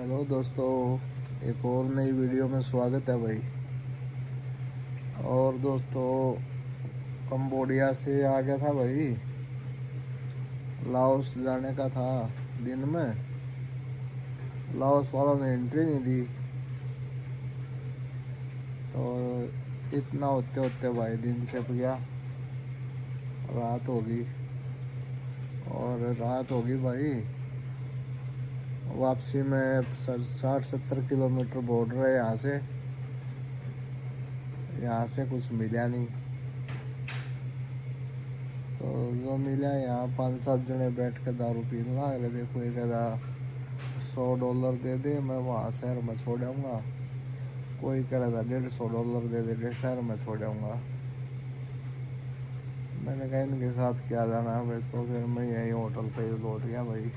Hello दोस्तों, एक और नई वीडियो में स्वागत है भाई। और दोस्तों, कंबोडिया से आ गया था भाई। लाओस जाने का था दिन में। लाओस वालों ने एंट्री नहीं दी, तो इतना होते होते भाई दिन छिप गया। रात होगी, और रात होगी भाई। वापसी में 60-70 किलोमीटर बॉर्डर है यहाँ से। यहाँ से कुछ मिला नहीं, तो जो मिला यहाँ 5-7 जने बैठ के दारू पीने लग रहे। देखो, एक हज़ार $100 दे दे, मैं वहाँ शहर में छोड़ आऊँगा। कोई कह रहा था $150 दे दे, शहर में छोड़ आऊँगा। मैंने कहा इनके साथ क्या जाना है भाई, तो फिर मैं यहीं होटल पे ही लौट गया भाई।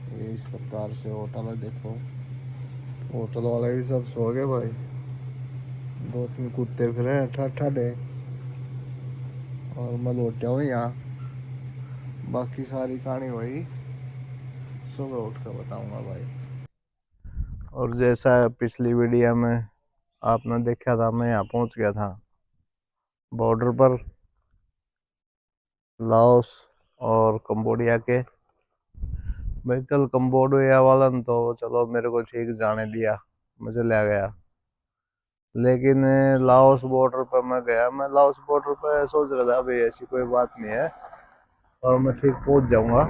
ये इस प्रकार से होटल है, देखो। होटल वाले भी सब सो गए भाई। 2-3 कुत्ते फिर ठाडे, और मैं लौटा हूँ यहाँ। बाकी सारी कहानी वही सुबह उठ कर बताऊँगा भाई। और जैसा पिछली वीडियो में आपने देखा था, मैं यहाँ पहुँच गया था बॉर्डर पर, लाओस और कंबोडिया के। भाई कल कंबोडिया वाला ने तो चलो मेरे को ठीक जाने दिया, मुझे ले गया। लेकिन लाओस बॉर्डर पर मैं गया। मैं लाओस बॉर्डर पर सोच रहा था भाई ऐसी कोई बात नहीं है और मैं ठीक पहुंच जाऊंगा,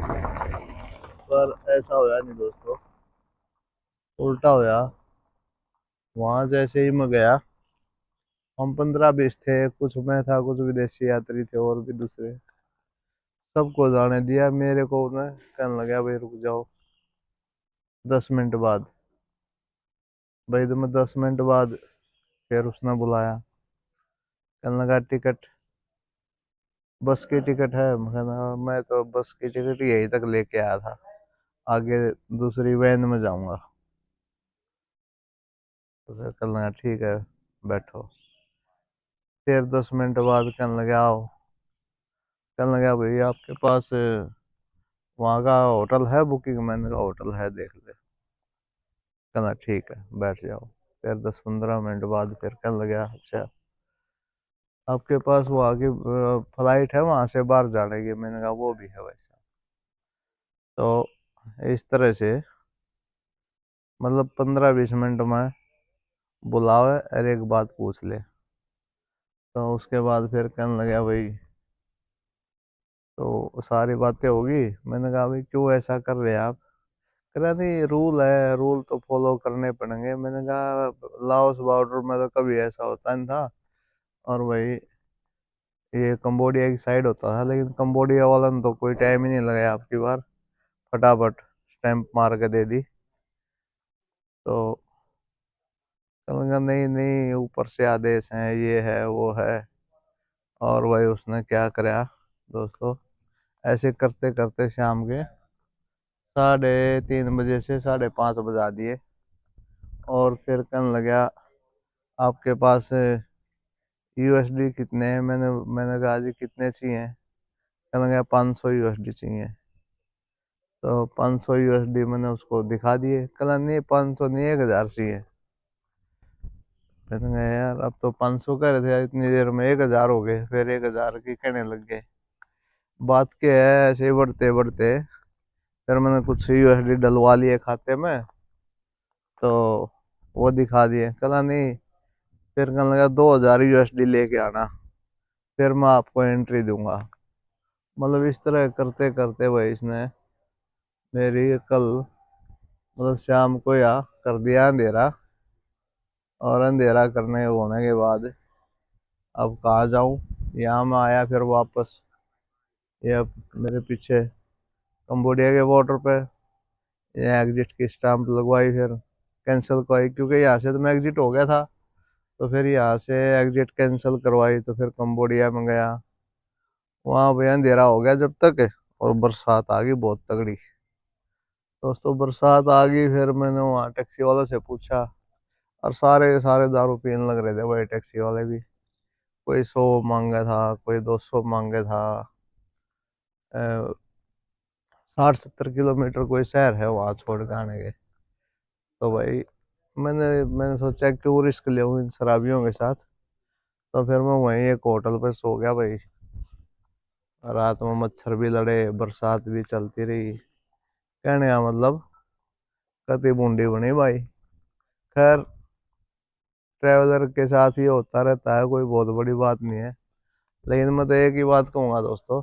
पर ऐसा होया नहीं दोस्तों, उल्टा होया। वहां जैसे ही मैं गया, हम 15-20 थे, कुछ मैं था, कुछ विदेशी यात्री थे और भी दूसरे। सबको जाने दिया, मेरे को उन्हें कहने लगा भाई रुक जाओ 10 मिनट बाद। भाई तो मैं 10 मिनट बाद फिर उसने बुलाया, कहने लगा टिकट, बस की टिकट है। मैं तो बस की टिकट यहीं तक लेके आया था, आगे दूसरी वैन में जाऊंगा। तो फिर कहने लगा ठीक है बैठो। फिर 10 मिनट बाद कहने लगे आओ। कहने लगा भाई आपके पास वहाँ का होटल है बुकिंग? मैंने कहा होटल है, देख ले। कहना ठीक है बैठ जाओ। फिर 10-15 मिनट बाद फिर कहने लगा अच्छा आपके पास वो आगे फ्लाइट है वहां से बाहर जाने की? मैंने कहा वो भी है वैसा। तो इस तरह से मतलब 15-20 मिनट में बुलावे और एक बात पूछ ले। तो उसके बाद फिर कहने लगा भाई, तो सारी बातें होगी। मैंने कहा भाई क्यों ऐसा कर रहे हैं आप? कह रहा नहीं रूल है, रूल तो फॉलो करने पड़ेंगे। मैंने कहा लाओस बॉर्डर में तो कभी ऐसा होता नहीं था, और भाई ये कंबोडिया की साइड होता था, लेकिन कंबोडिया वाला ने तो कोई टाइम ही नहीं लगाया, आपकी बार फटाफट स्टैंप मार के दे दी। तो कहने नहीं नहीं ऊपर से आदेश हैं, ये है वो है। और भाई उसने क्या कराया दोस्तों, ऐसे करते करते शाम के 3:30 बजे से 5:30 बजा दिए। और फिर कहने लगा आपके पास यूएसडी कितने हैं? मैंने कहा जी कितने चाहिए? कहने लगा 500 यूएसडी चाहिए। तो 500 यूएसडी मैंने उसको दिखा दिए। कहना नहीं 500 नहीं, 1000 चाहिए। मैंने कहा यार अब तो 500 कह रहे थे यार, इतनी देर में 1000 हो गए, फिर 1000 की कहने लग गए। बात क्या है, ऐसे ही बढ़ते बढ़ते फिर मैंने कुछ यूएसडी डलवा लिए खाते में, तो वो दिखा दिए। कहना नहीं, फिर कहने लगा 2000 यूएसडी लेके आना, फिर मैं आपको एंट्री दूंगा। मतलब इस तरह करते करते भाई इसने मेरी कल मतलब शाम को या कर दिया अंधेरा। और अंधेरा करने होने के बाद अब कहाँ जाऊं, यहाँ मैं आया फिर वापस। ये अब मेरे पीछे कंबोडिया के बॉर्डर पे ये एग्जिट की स्टाम्प लगवाई, फिर कैंसिल करवाई, क्योंकि यहाँ से तो मैं एग्जिट हो गया था। तो फिर यहाँ से एग्जिट कैंसिल करवाई, तो फिर कंबोडिया में गया। वहाँ भैया अंधेरा हो गया जब तक, और बरसात आ गई बहुत तगड़ी। दोस्तों बरसात आ गई, फिर मैंने वहाँ टैक्सी वालों से पूछा, और सारे के सारे दारू पीने लग रहे थे भाई, टैक्सी वाले भी। कोई 100 मांगा था, कोई 200 मांगे था। 60-70 किलोमीटर कोई शहर है वहाँ छोड़ के आने के। तो भाई मैंने सोचा क्यों रिस्क लूं इन शराबियों के साथ। तो फिर मैं वहीं एक होटल पे सो गया भाई। रात में मच्छर भी लड़े, बरसात भी चलती रही। कहने का मतलब कति बूंदी बनी भाई। खैर, ट्रैवलर के साथ ही होता रहता है, कोई बहुत बड़ी बात नहीं है। लेकिन मैं तो एक ही बात कहूंगा दोस्तों,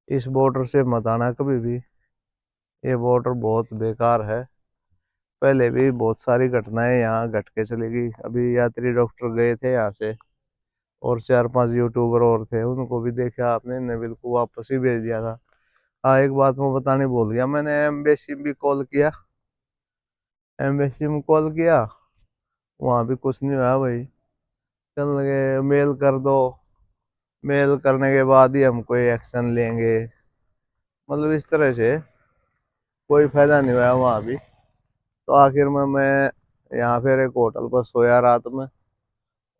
इस बॉर्डर से मत आना कभी भी। ये बॉर्डर बहुत बेकार है। पहले भी बहुत सारी घटनाएं यहाँ घट के चली गई। अभी यात्री डॉक्टर गए थे यहाँ से, और 4-5 यूट्यूबर और थे, उनको भी देखा आपने, ने बिल्कुल वापस ही भेज दिया था। हाँ, एक बात मैं बताने भूल गया, मैंने एम्बेसी भी कॉल किया। एम्बेसी में कॉल किया, वहां भी कुछ नहीं हुआ भाई। चल लगे मेल कर दो, मेल करने के बाद ही हम कोई एक्शन लेंगे। मतलब इस तरह से कोई फायदा नहीं हुआ वहां भी। तो आखिर में मैं यहाँ फिर एक होटल पर सोया रात में।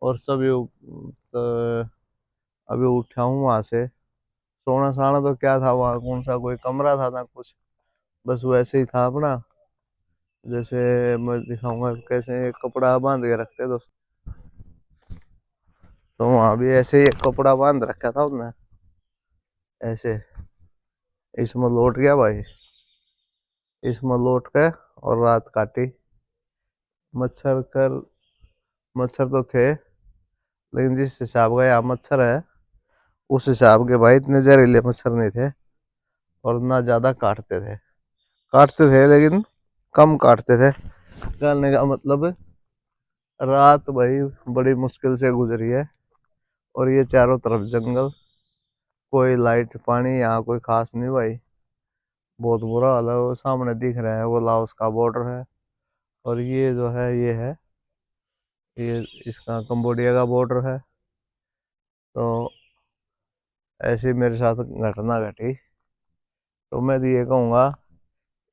और सभी तो अभी उठा हूँ वहां से। सोना साना तो क्या था वहाँ, कौन सा कोई कमरा था ना कुछ, बस वैसे ही था अपना। जैसे मैं दिखाऊंगा कैसे एक कपड़ा बांध के रखते दोस्त। तो वहां भी ऐसे ही एक कपड़ा बांध रखा था उसने, ऐसे। इसमें लौट गया भाई, इसमें लौट के और रात काटी। मच्छर कर मच्छर तो थे, लेकिन जिस हिसाब का यहाँ मच्छर है, उस हिसाब के भाई इतने जहरीले मच्छर नहीं थे। और ना ज्यादा काटते थे लेकिन कम काटते थे। कहने का मतलब, रात भाई बड़ी मुश्किल से गुजरी है। और ये चारों तरफ जंगल, कोई लाइट पानी यहाँ कोई खास नहीं भाई। बहुत बुरा हाल है। वो सामने दिख रहा है, वो लाओस का बॉर्डर है। और ये जो है ये है, ये इसका कंबोडिया का बॉर्डर है। तो ऐसी मेरे साथ घटना घटी। तो मैं तो ये कहूँगा,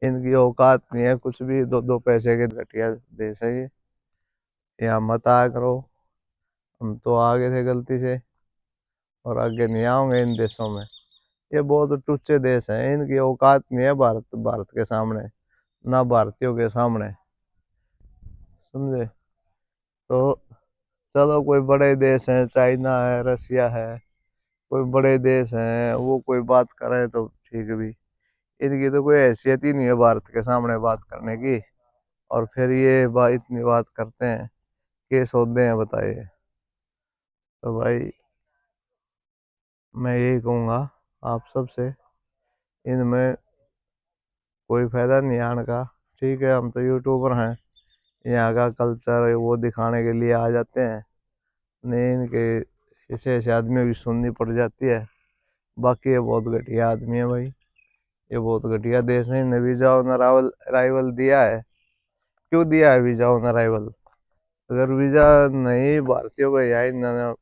इनकी औकात नहीं है कुछ भी, दो दो पैसे के घटिया देश है ये। यहाँ मत आया करो, हम तो आगे थे गलती से, और आगे नहीं आओगे इन देशों में। ये बहुत टुच्चे देश हैं, इनकी औकात नहीं है भारत भारत के सामने, ना भारतीयों के सामने, समझे। तो चलो कोई बड़े देश हैं, चाइना है, रसिया है, कोई बड़े देश हैं, वो कोई बात करे तो ठीक भी। इनकी तो कोई हैसियत ही नहीं है भारत के सामने बात करने की। और फिर ये इतनी बात करते हैं, के सौदे हैं बताइए। तो भाई मैं यही कहूँगा आप सबसे, इनमें कोई फायदा नहीं आने का। ठीक है, हम तो यूट्यूबर हैं, यहाँ का कल्चर वो दिखाने के लिए आ जाते हैं। नहीं, इनके ऐसे ऐसे आदमी की सुननी पड़ जाती है। बाकी ये बहुत घटिया आदमी है भाई। ये बहुत घटिया देश है। इन्हें वीजा ऑन अराइवल अराइवल दिया है। क्यों दिया है वीजा ऑन अराइवल? अगर वीजा नहीं भारतीयों को यहाँ इन्होंने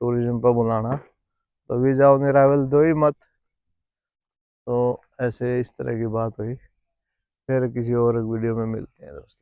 टूरिज्म पर बुलाना, तो वीजा ऑन अराइवल दो ही मत। तो ऐसे इस तरह की बात हुई। फिर किसी और एक वीडियो में मिलते हैं दोस्तों।